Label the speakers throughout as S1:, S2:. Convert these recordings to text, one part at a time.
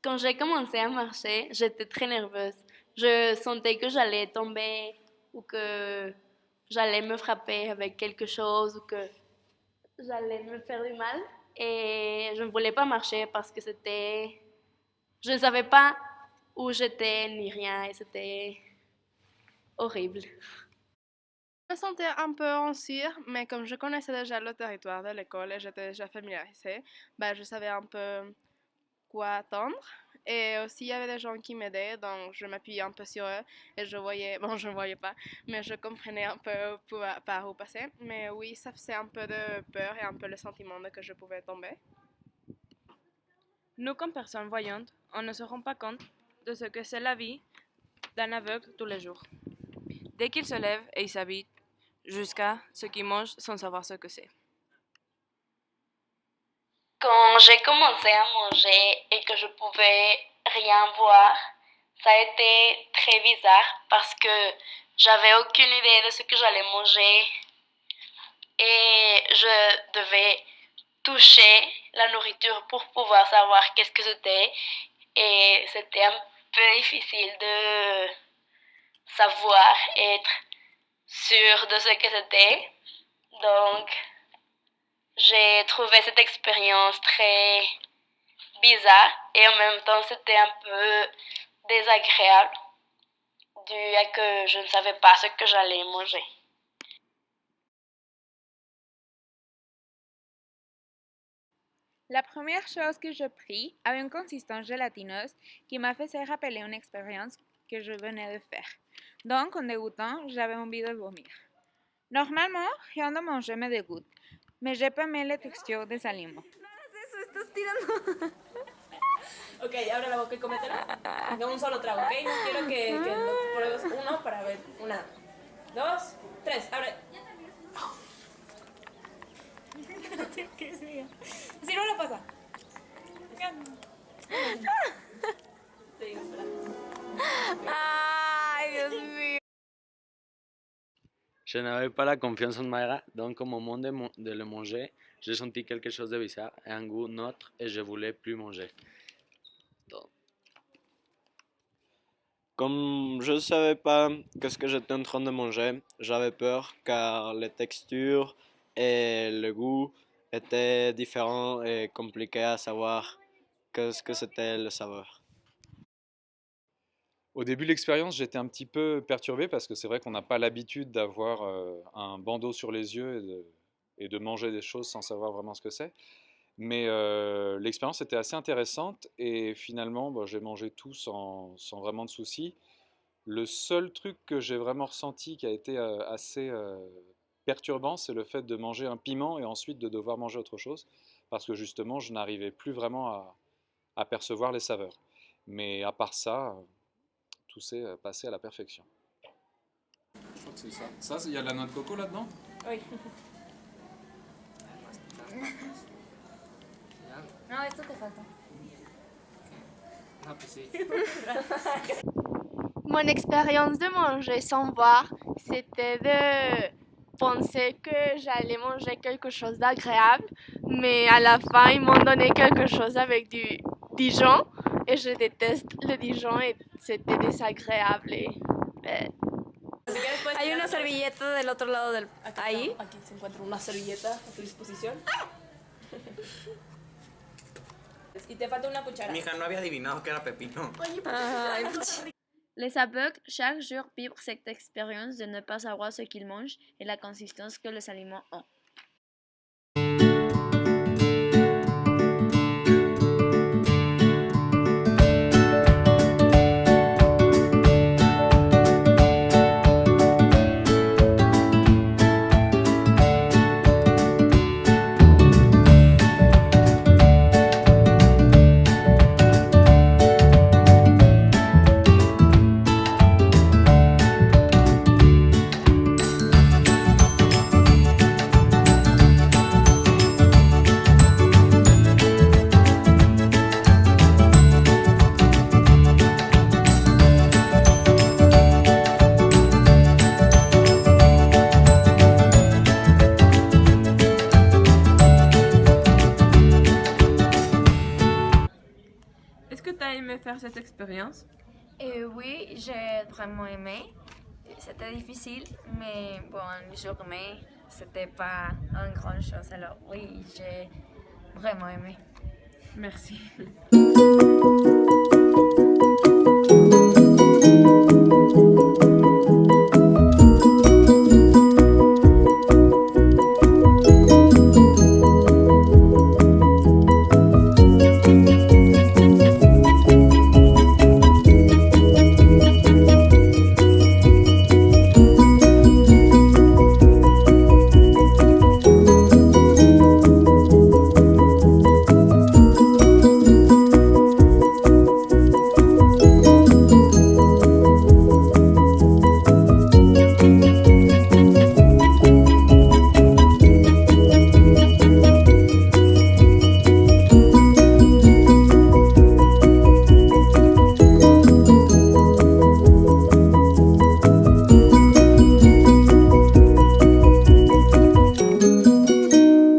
S1: Quand j'ai commencé à marcher, j'étais très nerveuse. Je sentais que j'allais tomber ou que j'allais me frapper avec quelque chose ou que j'allais me faire du mal. Et je ne voulais pas marcher parce que c'était... Je ne savais pas où j'étais ni rien et c'était horrible.
S2: Je me sentais un peu insécure, mais comme je connaissais déjà le territoire de l'école et j'étais déjà familiarisée, je savais un peu quoi attendre. Et aussi, il y avait des gens qui m'aidaient, donc je m'appuyais un peu sur eux et je voyais, bon, je ne voyais pas, mais je comprenais un peu par où passer. Mais oui, ça faisait un peu de peur et un peu le sentiment de que je pouvais tomber.
S3: Nous, comme personnes voyantes, on ne se rend pas compte de ce que c'est la vie d'un aveugle tous les jours. Dès qu'il se lève et il s'habille, jusqu'à ce qu'il mange sans savoir ce que c'est.
S1: Quand j'ai commencé à manger et que je pouvais rien voir, ça a été très bizarre parce que j'avais aucune idée de ce que j'allais manger et je devais toucher la nourriture pour pouvoir savoir qu'est-ce que c'était et c'était un peu difficile de savoir et être sûr de ce que c'était. Donc, j'ai trouvé cette expérience très bizarre et en même temps c'était un peu désagréable dû à que je ne savais pas ce que j'allais manger.
S4: La première chose que je pris avait une consistance gélatineuse qui m'a fait rappeler une expérience que je venais de faire. Donc, en dégoûtant, j'avais envie de vomir. Normalement, rien de manger me dégoûte, mais j'ai pas aimé la texture des aliments.
S5: Eso, estás tirando.
S3: Ok, abre la boca y cómetela. De un solo trago, ok? No quiero que pruebes uno para ver. 1, 2, 3, abre.
S4: Si no lo pasa.
S5: Ay, Dios mío.
S6: Je n'avais pas la confiance en Mayra, donc au moment de le manger, j'ai senti quelque chose de bizarre et un goût neutre et je voulais plus manger. Donc, comme je ne savais pas ce que j'étais en train de manger, j'avais peur car les textures et le goût étaient différents et compliqués à savoir ce que c'était le saveur.
S7: Au début de l'expérience, j'étais un petit peu perturbé parce que c'est vrai qu'on n'a pas l'habitude d'avoir un bandeau sur les yeux et de manger des choses sans savoir vraiment ce que c'est. Mais l'expérience était assez intéressante et finalement, j'ai mangé tout sans vraiment de soucis. Le seul truc que j'ai vraiment ressenti qui a été assez perturbant, c'est le fait de manger un piment et ensuite de devoir manger autre chose parce que justement, je n'arrivais plus vraiment à percevoir les saveurs. Mais à part ça, tout s'est passé à la perfection. Je crois que c'est ça. Ça, il y a de la noix de coco là-dedans?
S3: Oui.
S5: No, esto te falta.
S8: Ah, pues sí.
S2: Mon expérience de manger sans voir, c'était de penser que j'allais manger quelque chose d'agréable, mais à la fin, ils m'ont donné quelque chose avec du Dijon, et je déteste le Dijon, et c'était désagréable.
S5: Hay una servilleta del otro lado del... Ahí.
S3: Aquí se encuentra una servilleta a tu disposición. Y te falta una cuchara.
S8: Mi hija no había adivinado que era pepino.
S5: Ay,
S4: Les aveugles, chaque jour, vivent cette expérience de ne pas savoir ce qu'ils mangent et la consistance que les aliments ont.
S3: tu as aimé faire cette expérience?
S5: Et oui, j'ai vraiment aimé. C'était difficile, mais bon, une journée, c'était pas une grande chose. Alors oui, j'ai vraiment aimé.
S3: Merci.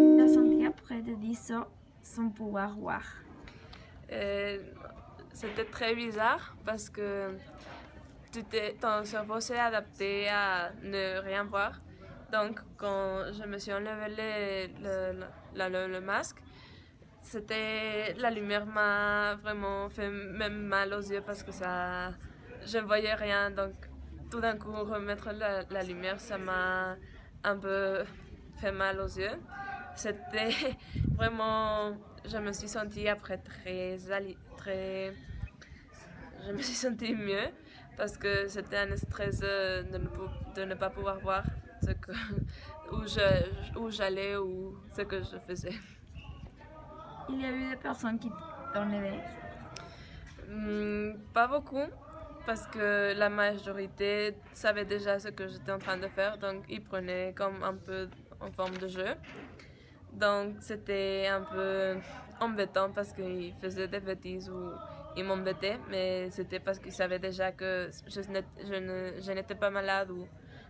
S5: Tu as senti après de 10 ans sans pouvoir voir.
S3: C'était très bizarre parce que ton cerveau s'est adapté à ne rien voir. Donc, quand je me suis enlevé le masque, la lumière m'a vraiment fait même mal aux yeux parce que je ne voyais rien. Donc, tout d'un coup, remettre la lumière, ça m'a un peu fait mal aux yeux. C'était vraiment, je me suis sentie après je me suis sentie mieux parce que c'était un stress de ne pas pouvoir voir où j'allais ou ce que je faisais.
S5: Il y a eu des personnes qui t'ont aidé.
S3: Pas beaucoup, parce que la majorité savait déjà ce que j'étais en train de faire, donc ils prenaient comme un peu en forme de jeu. Donc c'était un peu embêtant parce qu'ils faisaient des bêtises ou ils m'embêtaient, mais c'était parce qu'ils savaient déjà que je n'étais pas malade ou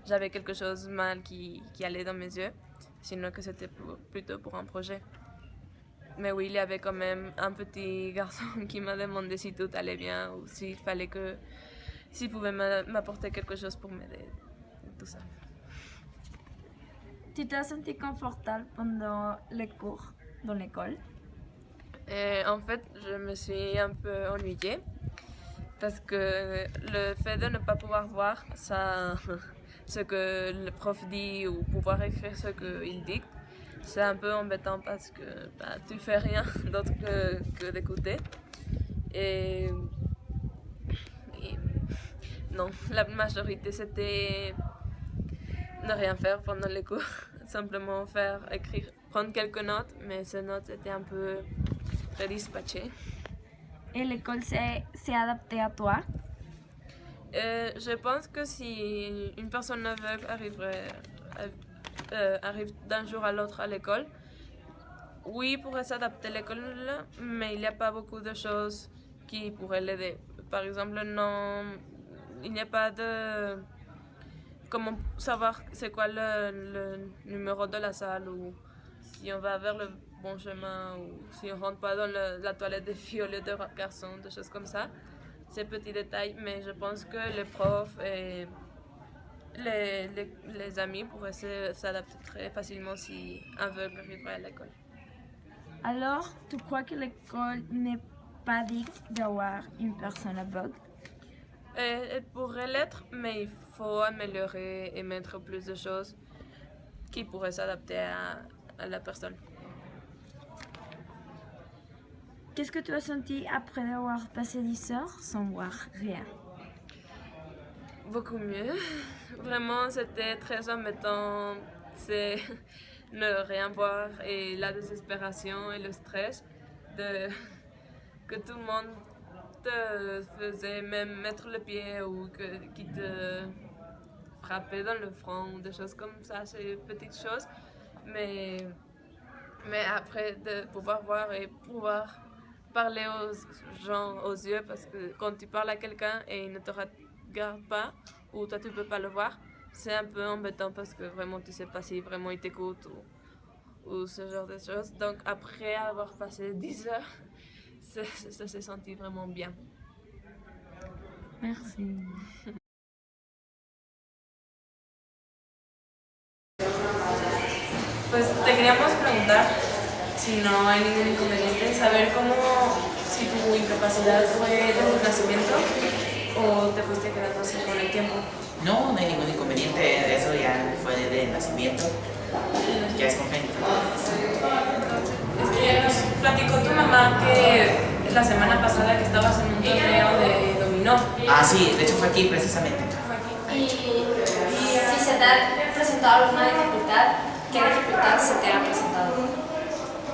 S3: j'avais quelque chose de mal qui allait dans mes yeux, sinon que c'était plutôt pour un projet. Mais oui, il y avait quand même un petit garçon qui m'a demandé si tout allait bien ou s'il pouvait m'apporter quelque chose pour m'aider, tout ça.
S5: Tu t'es senti confortable pendant les cours dans l'école?
S3: Et en fait, je me suis un peu ennuyée parce que le fait de ne pas pouvoir voir ce que le prof dit ou pouvoir écrire ce qu'il dicte, c'est un peu embêtant parce que tu fais rien d'autre que d'écouter. Et non, la majorité c'était ne rien faire pendant les cours, simplement écrire, prendre quelques notes, mais ces notes étaient un peu très dispatchées.
S5: Et l'école s'est adaptée à toi?
S3: Je pense que si une personne aveugle arrive d'un jour à l'autre à l'école, oui, il pourrait s'adapter à l'école, mais il n'y a pas beaucoup de choses qui pourraient l'aider. Par exemple, non, il n'y a pas de... Comment savoir c'est quoi le numéro de la salle ou si on va vers le bon chemin ou si on rentre pas dans la toilette des filles au lieu de garçons, des choses comme ça. Ces petits détails, mais je pense que les profs et les amis pourraient s'adapter très facilement si un aveugle arriverait à l'école.
S5: Alors, tu crois que l'école n'est pas digne d'avoir une personne aveugle?
S3: Elle pourrait l'être, mais il faut améliorer et mettre plus de choses qui pourraient s'adapter à la personne.
S5: Qu'est-ce que tu as senti après avoir passé 10 heures sans voir rien?
S3: Beaucoup mieux. Vraiment, c'était très embêtant. C'est ne rien voir et la désespération et le stress que tout le monde te faisait même mettre le pied ou qui te frappait dans le front ou des choses comme ça, c'est petites choses. Mais après, de pouvoir voir et pouvoir parler aux gens aux yeux, parce que quand tu parles à quelqu'un et il ne te regarde pas, ou toi tu peux pas le voir, c'est un peu embêtant parce que vraiment tu sais pas si vraiment il t'écoute ou ce genre de choses. Donc après avoir passé 10 heures, ça s'est senti vraiment bien.
S5: Merci.
S3: Pues te queríamos preguntar, si no hay ningún inconveniente, saber cómo, si tu incapacidad fue desde el nacimiento o te fuiste quedando así con el tiempo.
S8: No, no hay ningún inconveniente, eso ya fue de nacimiento, ya es congénito.
S3: Nos platicó tu mamá que la semana pasada que estabas en un torneo de dominó.
S8: Ah, sí, de hecho fue aquí precisamente.
S9: Y si se te ha presentado alguna dificultad, ¿qué dificultad se te ha presentado?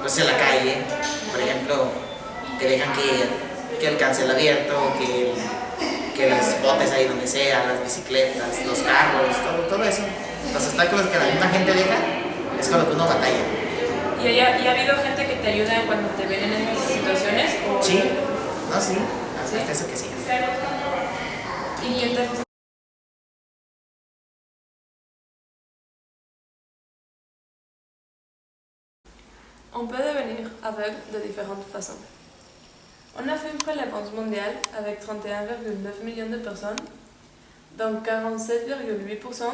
S8: Pues en la calle, por ejemplo, que dejan que el cancel abierto, que los botes ahí donde sea, las bicicletas, los carros, todo eso. Los obstáculos que la misma gente deja es con lo que uno batalla.
S3: ¿Y ha habido gente que te ayuda cuando te ven en esas situaciones? ¿O?
S8: Sí, no, sí, hasta eso que sí.
S3: ¿Y qué te On peut devenir aveugle de différentes façons. On a fait une prélévance mondiale avec 31,9 millions de personnes, dont 47,8%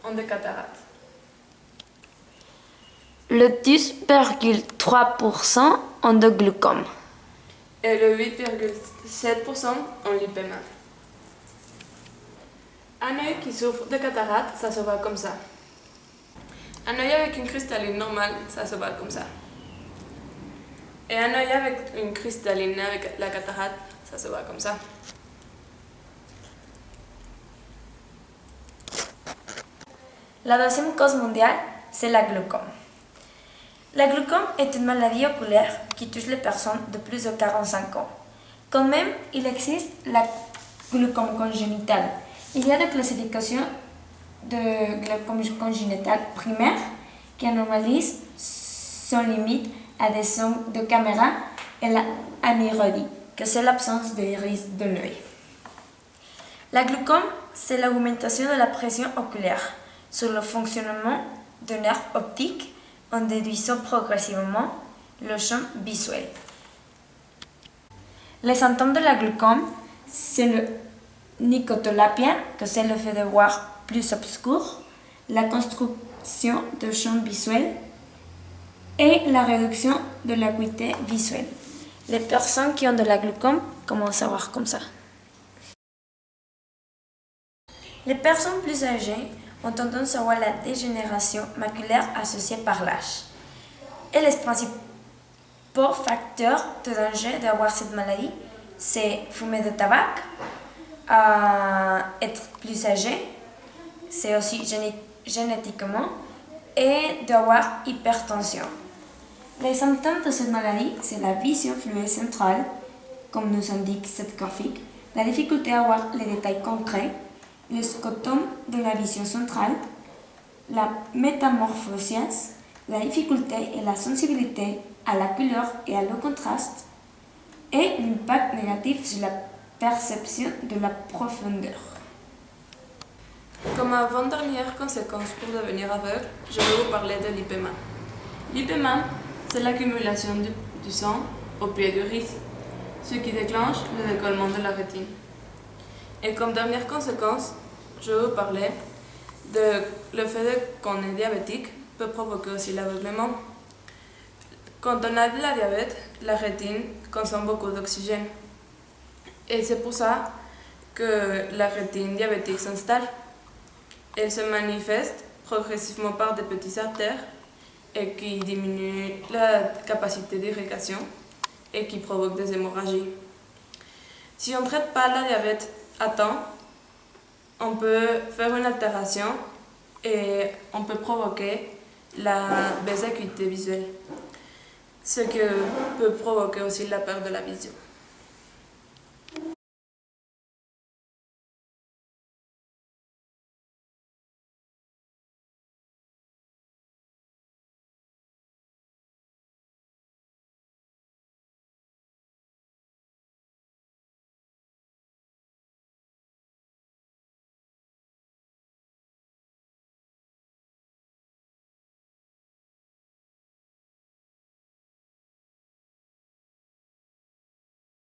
S3: ont des cataractes.
S10: Le 10,3% ont de glaucome.
S3: Et le 8,7% ont l'IPMA. Un œil qui souffre de cataracte, ça se voit comme ça. Un œil avec une cristalline normale, ça se voit comme ça. Et un œil avec une cristalline avec la cataracte, ça se voit comme ça.
S10: La deuxième cause mondiale, c'est la glaucome. La glaucome est une maladie oculaire qui touche les personnes de plus de 45 ans. Quand même, il existe la glaucome congénitale. Il y a des classifications de glaucome congénitale primaire qui anormalisent sans limite à des sons de caméra et la anirodie, que c'est l'absence d'iris de l'œil. La glaucome, c'est l'augmentation de la pression oculaire sur le fonctionnement du nerf optique en déduisant progressivement le champ visuel. Les symptômes de la glaucome, c'est le nicotolapia, que c'est le fait de voir plus obscur, la construction de champ visuel et la réduction de l'acuité visuelle. Les personnes qui ont de la glaucome commencent à voir comme ça. Les personnes plus âgées ont tendance à voir la dégénération maculaire associée par l'âge. Et les principaux facteurs de danger d'avoir cette maladie, c'est fumer de tabac, être plus âgé, c'est aussi génétiquement, et d'avoir hypertension. Les symptômes de cette maladie, c'est la vision fluée centrale, comme nous indique cette graphique, la difficulté à voir les détails concrets, le scotome de la vision centrale, la métamorphose, la difficulté et la sensibilité à la couleur et à le contraste, et l'impact négatif sur la perception de la profondeur.
S3: Comme avant-dernière conséquence pour devenir aveugle, je vais vous parler de l'IPMA. L'IPMA, c'est l'accumulation du sang au pied du iris, ce qui déclenche le décollement de la rétine. Et comme dernière conséquence, je vais vous parler de le fait qu'on est diabétique peut provoquer aussi l'aveuglement. Quand on a de la diabète, la rétine consomme beaucoup d'oxygène. Et c'est pour ça que la rétine diabétique s'installe. Elle se manifeste progressivement par des petites artères et qui diminuent la capacité d'irrigation et qui provoquent des hémorragies. Si on ne traite pas la diabète à temps, on peut faire une altération et on peut provoquer la baisse d'acuité visuelle, ce qui peut provoquer aussi la perte de la vision.